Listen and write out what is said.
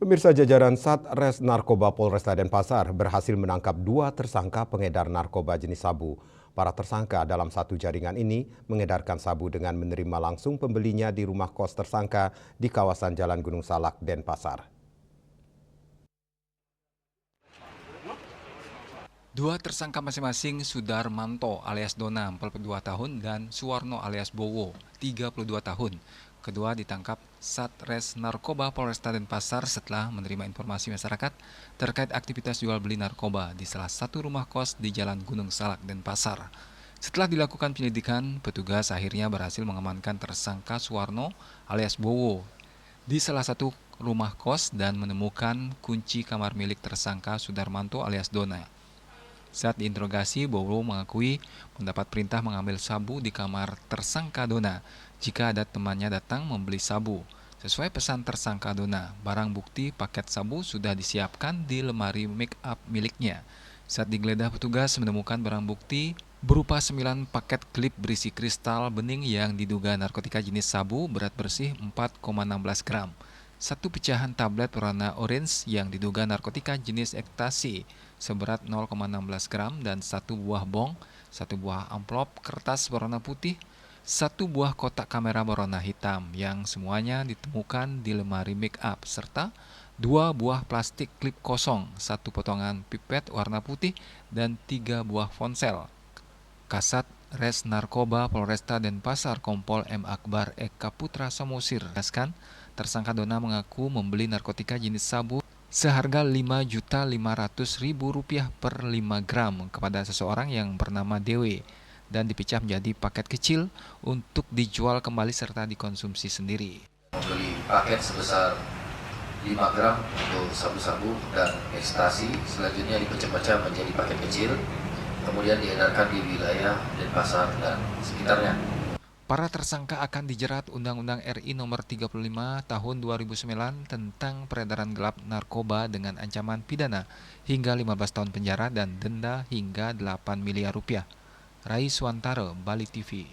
Pemirsa, jajaran Satres Narkoba Polresta Denpasar berhasil menangkap 2 tersangka pengedar narkoba jenis sabu. Para tersangka dalam satu jaringan ini mengedarkan sabu dengan menerima langsung pembelinya di rumah kos tersangka di kawasan Jalan Gunung Salak, Denpasar. Dua tersangka masing-masing Sudarmanto alias Dona 42 tahun dan Suwarno alias Bowo 32 tahun. Kedua ditangkap Satres Narkoba Polresta Denpasar setelah menerima informasi masyarakat terkait aktivitas jual beli narkoba di salah satu rumah kos di Jalan Gunung Salak, Denpasar. Setelah dilakukan penyelidikan, petugas akhirnya berhasil mengamankan tersangka Suwarno alias Bowo di salah satu rumah kos dan menemukan kunci kamar milik tersangka Sudarmanto alias Dona. Saat diinterogasi, Bowo mengakui mendapat perintah mengambil sabu di kamar tersangka Dona jika ada temannya datang membeli sabu. Sesuai pesan tersangka Dona, barang bukti paket sabu sudah disiapkan di lemari make up miliknya. Saat digeledah, petugas menemukan barang bukti berupa 9 paket klip berisi kristal bening yang diduga narkotika jenis sabu berat bersih 4,16 gram. Satu pecahan tablet warna orange yang diduga narkotika jenis ekstasi seberat 0,16 gram dan satu buah bong, satu buah amplop kertas berwarna putih, satu buah kotak kamera berwarna hitam yang semuanya ditemukan di lemari make up serta 2 buah plastik klip kosong, satu potongan pipet warna putih dan 3 buah ponsel. Kasat Res Narkoba Polresta Denpasar Kompol M. Akbar Eka Putra Samosir jelaskan, tersangka Dona mengaku membeli narkotika jenis sabu seharga Rp5.500.000 per 5 gram kepada seseorang yang bernama Dewe dan dipecah menjadi paket kecil untuk dijual kembali serta dikonsumsi sendiri. Membeli paket sebesar 5 gram untuk sabu-sabu dan ekstasi, selanjutnya dipecah-pecah menjadi paket kecil, kemudian diedarkan di wilayah Denpasar dan sekitarnya. Para tersangka akan dijerat Undang-Undang RI Nomor 35 Tahun 2009 tentang peredaran gelap narkoba dengan ancaman pidana hingga 15 tahun penjara dan denda hingga 8 miliar rupiah. Rai Suantara, Bali TV.